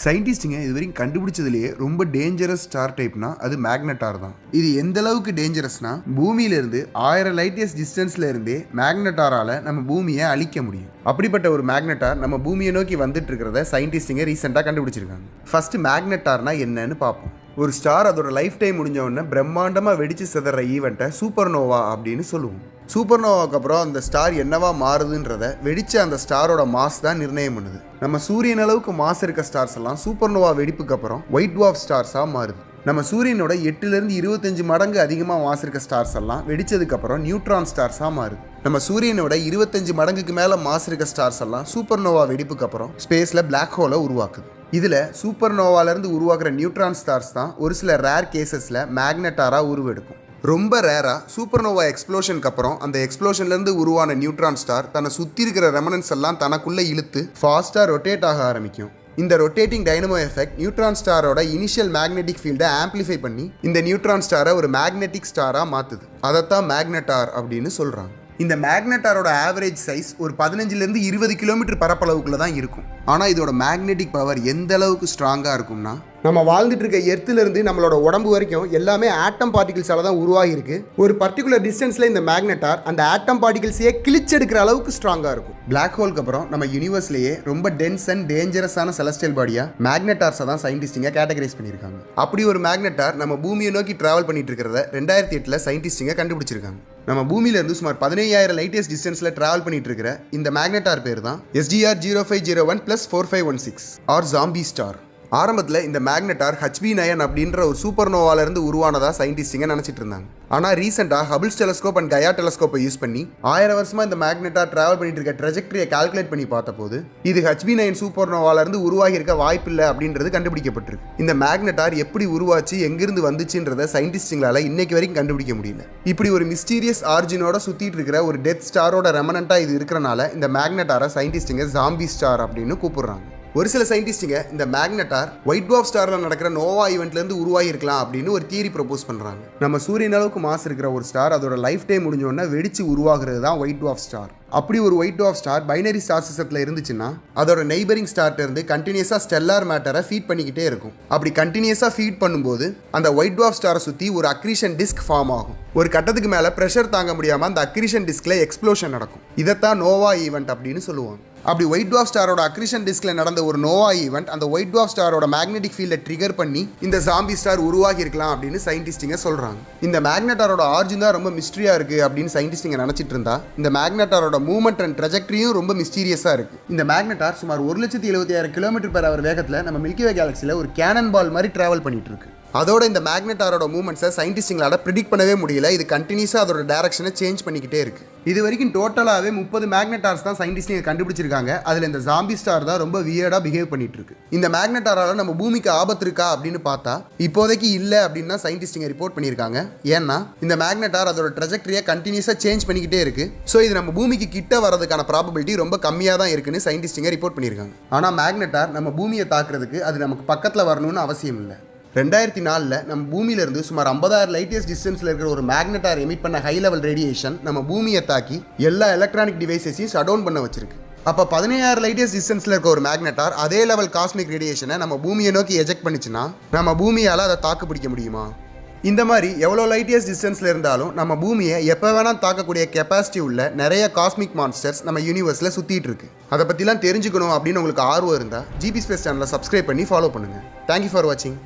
சயின்டிஸ்ட்டுங்க இதுவரைக்கும் கண்டுபிடிச்சதுலேயே ரொம்ப dangerous star டைப்னா அது மேக்னட்டார் தான். இது எந்த அளவுக்கு டேஞ்சரஸ்னா பூமியிலிருந்து 1000 லைட் இயர்ஸ் டிஸ்டன்ஸ்ல இருந்தே மேக்னட்டாரால நம்ம பூமியை அழிக்க முடியும். அப்படிப்பட்ட ஒரு மேக்னட்டார் நம்ம பூமியை நோக்கி வந்துட்டு இருக்கிறத சயின்டிஸ்ட்டுங்க ரீசெண்டாக கண்டுபிடிச்சிருக்காங்க. ஃபர்ஸ்ட் மேக்னட்டார்னா என்னன்னு பார்ப்போம். ஒரு ஸ்டார் அதோட லைஃப் டைம் முடிஞ்ச உடனே பிரம்மாண்டமாக வெடிச்சு சிதற ஈவெண்ட்டை சூப்பர் நோவா அப்படின்னு சொல்லுவோம். சூப்பர் நோவாக்கு அப்புறம் அந்த ஸ்டார் என்னவா மாறுதுன்றத வெடிச்ச அந்த ஸ்டாரோட மாஸ் தான் நிர்ணயம் பண்ணுது. நம்ம சூரியன் அளவுக்கு மாஸ் இருக்க ஸ்டார்ஸ் எல்லாம் சூப்பர் நோவா வெடிப்புக்கு அப்புறம் ஒயிட் டுவார்ஃப் ஸ்டார்ஸாக மாறுது. நம்ம சூரியனோட 8லேருந்து 25 மடங்கு அதிகமாக மாஸ் இருக்க ஸ்டார்ஸ் எல்லாம் வெடிச்சதுக்கு அப்புறம் நியூட்ரான் ஸ்டார்ஸாக மாறுது. நம்ம சூரியனோட 25 மடங்குக்கு மேலே மாஸ் இருக்க ஸ்டார்ஸ் எல்லாம் சூப்பர் நோவா வெடிப்புக்கு அப்புறம் ஸ்பேஸில் பிளாக் ஹோலை உருவாக்குது. இதில் சூப்பர் நோவாலேருந்து உருவாக்குற நியூட்ரான் ஸ்டார்ஸ் தான் ஒரு சில ரேர் கேசஸில் மேக்னட்டாராக உருவெடுக்கும். ரொம்ப ரேராக சூப்பர் நோவா எக்ஸ்ப்ளோஷனுக்கு அப்புறம் அந்த எக்ஸ்ப்ளோஷன்லேருந்து உருவான நியூட்ரான் ஸ்டார் தன்னை சுற்றி இருக்கிற ரெமனன்ஸ் எல்லாம் தனக்குள்ளே இழுத்து ஃபாஸ்ட்டாக ரொட்டேட் ஆக ஆரம்பிக்கும். இந்த ரொட்டேட்டிங் டைனமோ எஃபெக்ட் நியூட்ரான் ஸ்டாரோட இனிஷியல் மேக்னெட்டிக் ஃபீல்டை ஆம்பிளிஃபை பண்ணி இந்த நியூட்ரான் ஸ்டாரை ஒரு மேக்னெட்டிக் ஸ்டாராக மாற்றுது. அதைத்தான் மேக்னட்டார் அப்படின்னு சொல்கிறாங்க. இந்த மேக்னட்டாரோட ஆவரேஜ் சைஸ் ஒரு 15லேருந்து 20 கிலோமீட்டர் பரப்பளவுக்குள்ள தான் இருக்கும். ஆனால் இதோட மேக்னெட்டிக் பவர் எந்த அளவுக்கு ஸ்ட்ராங்காக இருக்கும்னா, நம்ம வாழ்ந்துட்டு இருக்க எர்த்திலிருந்து நம்மளோட உடம்பு வரைக்கும் எல்லாமே ஆட்டம் பார்ட்டிகிள்ஸால தான் உருவாகிருக்கு. ஒரு பர்டிகுலர் டிஸ்டன்ஸில் இந்த மேக்னட்டார் அந்த ஆட்டம் பார்ட்டிகிள்ஸையே கிழிச்செடுக்கிற அளவுக்கு ஸ்ட்ராங்காக இருக்கும். பிளாக் ஹோலுக்கு அப்புறம் நம்ம யூனிவர்ஸ்லேயே ரொம்ப டென்ஸ் அண்ட் டேஞ்சரஸான செலஸ்டியல் பாடியாக மேக்னட்டார்ஸை தான் சயின்டிஸ்டிங்க கேட்டகரைஸ் பண்ணியிருக்காங்க. அப்படி ஒரு மேக்னட்டார் நம்ம பூமியை நோக்கி டிராவல் பண்ணிட்டு இருக்கிறத 2008 சயின்டிஸ்டிங்க கண்டுபிடிச்சிருக்காங்க. நம்ம பூமியிலிருந்து சுமார் 15000 லைட் இயர்ஸ் டிஸ்டன்ஸில் டிராவல் பண்ணிட்டு இருக்கிற இந்த மேக்னட்டார் பேர் தான் SDR 0501+4516 ஆர் ஜாம்பி ஸ்டார். ஆரம்பத்தில் இந்த மேக்னட்டார் HB9 அப்படின்ற ஒரு சூப்பர் நோவாலேருந்து உருவானதா சயின்டிஸ்டிங்க நினச்சிட்டு இருந்தாங்க. ஆனால் ரீசெண்டாக Hubble's telescope and Gaya டெலஸ்கோப்பை use பண்ணி 1000 வருஷமாக இந்த மேக்னட்டார் டிராவல் பண்ணிட்டு இருக்க ட்ரெஜெக்டரியை கால்குலேட் பண்ணி பார்த்தபோது இது HB9 சூப்பர் நோவாலேருந்து உருவாகி இருக்க வாய்ப்பில்லை அப்படின்றது கண்டுபிடிக்கப்பட்டிருக்கு. இந்த மேக்னட்டார் எப்படி உருவாச்சு, எங்கிருந்து வந்துச்சுன்றத சயின்டிஸ்டுங்களால இன்னைக்கு வரைக்கும் கண்டுபிடிக்க முடியல. இப்படி ஒரு மிஸ்டீரியஸ் ஆரிஜினோட சுற்றிட்டு இருக்கிற ஒரு டெத் ஸ்டாரோட ரெமனண்ட்டாக இது இருக்கிறனால இந்த மேக்னட்டாரை சயின்டிஸ்டுங்க ஜாம்பி ஸ்டார் அப்படின்னு கூப்பிடுறாங்க. ஒரு சில சயின்டிஸ்டுங்க இந்த மேக்னட்டார் ஒயிட் டுவார்ஃப் ஸ்டாரில் நடக்கிற நோவா ஈவெண்ட்லேருந்து உருவாகிருக்கலாம் அப்படின்னு ஒரு தியரி ப்ரொபோஸ் பண்ணுறாங்க. நம்ம சூரியன் அளவுக்கு மாஸ் இருக்கிற ஒரு ஸ்டார் அதோட லைஃப் டைம் முடிஞ்சோடனே வெடிச்சு உருவாகிறது தான் ஒயிட் டுவார்ஃப் ஸ்டார். அப்படி ஒரு white dwarf star binary star சிஸ்டத்தில் இருந்துச்சுன்னா அதோட நெய்பரிங் ஸ்டார்ட்ட இருந்து கண்டினியூஸாக ஸ்டெல்லார் மேட்டரை ஃபீட் பண்ணிக்கிட்டே இருக்கும். அப்படி கண்டினியூஸாக ஃபீட் பண்ணும்போது அந்த ஒயிட் டுவார்ஃப் ஸ்டாரை சுற்றி ஒரு அக்ரீஷன் டிஸ்க் ஃபார்ம் ஆகும். ஒரு கட்டத்துக்கு மேலே ப்ரெஷர் தாங்க முடியாமல் அந்த அக்ரீஷன் டிஸ்கில் எக்ஸ்ப்ளோஷன் நடக்கும். இதைத்தான் நோவா ஈவெண்ட் அப்படின்னு சொல்லுவாங்க. அப்படி ஒயிட் டுவார்ஃப் ஸ்டாரோட அக்ரீஷன் டிஸ்கில் நடந்த ஒரு நோவா ஈவெண்ட் அந்த ஒயிட் டுவார்ஃப் ஸ்டாரோட மேக்னெட்டிக் ஃபீல்டை ட்ரிகர் பண்ணி இந்த ஜாம்பி ஸ்டார் உருவாகி இருக்கலாம் அப்படின்னு சயின்டிஸ்டிங்க சொல்கிறாங்க. இந்த மேக்னட்டாரோட ஆரிஜின் தான் ரொம்ப மிஸ்ட்ரியாக இருக்குது அப்படின்னு சயின்டிஸ்டிங்க நினச்சிட்டு இருந்தா இந்த மேக்னட்டாரோட மூவ்மெண்ட் அண்ட் ட்ரெஜெக்டரியும் ரொம்ப மிஸ்டீரியஸாக இருக்குது. இந்த மேக்னட்டார் சுமார் 1,75,000 கிலோமீட்டர்/h வேகத்தில் நம்ம மில்கி வே கேலக்சியில் ஒரு கேனன் பால் மாதிரி ட்ராவல் பண்ணிட்டு இருக்கு. அதோட இந்த மேக்னட்டாரோட மூவ்மெண்ட்ஸை சயின்டிஸ்டுங்களால் ப்ரிடிக்ட் பண்ணவே முடியல. இது கண்டினியூஸாக அதோட டேரக்ஷனை சேஞ்ச் பண்ணிக்கிட்டே இருக்குது. இது வரைக்கும் டோட்டலாகவே 30 மேக்னட்டார்ஸ் தான் சயின்டிஸ்டுங்க கண்டுபிடிச்சிருக்காங்க. அதில் இந்த ஜாம்பி ஸ்டார் தான் ரொம்ப வியர்டாக பிஹேவ் பண்ணிட்டு இருக்கு. இந்த மேக்னட்டாரால் நம்ம பூமிக்கு ஆபத்து இருக்கா அப்படின்னு பார்த்தா இப்போதைக்கு இல்லை அப்படின்னு தான் சயின்டிஸ்டுங்க ரிப்போர்ட் பண்ணியிருக்காங்க. ஏன்னா இந்த மேக்னட்டார் அதோட ட்ரெஜெக்டரியை கண்டினியூஸாக சேஞ்ச் பண்ணிக்கிட்டே இருக்கு. ஸோ இது நம்ம பூமிக்கு கிட்ட வரதுக்கான ப்ராபபிலிட்டி ரொம்ப கம்மியாக தான் இருக்குன்னு சயின்டிஸ்டுங்க ரிப்போர்ட் பண்ணியிருக்காங்க. ஆனால் மேக்னட்டார் நம்ம பூமியை தாக்குறதுக்கு அது நமக்கு பக்கத்தில் வரணும்னு அவசியம் இல்லை. 2004 நம்ம பூமியிலிருந்து சுமார் 50,000 லைட் இயர்ஸ் டிஸ்டன்ஸில் இருக்கிற ஒரு மேக்னட்டார் எமிட் பண்ண ஹை லெவல் ரேடியேஷன் நம்ம பூமியை தாக்கி எல்லா எலக்ட்ரானிக் டிவைசஸையும் ஷட் டவுன் பண்ண வச்சிருக்கு. அப்போ 15,000 லைட் இயர்ஸ் டிஸ்டன்ஸில் இருக்க ஒரு மேக்னட்டார் அதே லெவல் காஸ்மிக் ரேடியேஷனை நம்ம பூமியை நோக்கி எஜெக்ட் பண்ணிச்சுன்னா நம்ம பூமியால் அதை தாக்கு பிடிக்க முடியுமா? இந்த மாதிரி எவ்வளோ லைட் இயர்ஸ் டிஸ்டன்ஸில் இருந்தாலும் நம்ம பூமியை எப்போ வேணால் தாக்கக்கூடிய கெப்பாசிட்டி உள்ள நிறைய காஸ்மிக் மான்ஸ்டர்ஸ் நம்ம யூனிவர்ஸில் சுற்றிட்டு இருக்கு. அதை பற்றிலாம் தெரிஞ்சுக்கணும் அப்படின்னு உங்களுக்கு ஆர்வம் இருந்தால் ஜிபி ஸ்பேஸ் சேனலை சப்ஸ்கிரைப் பண்ணி ஃபாலோ பண்ணுங்கள். தேங்க்யூ ஃபார் வாட்சிங்.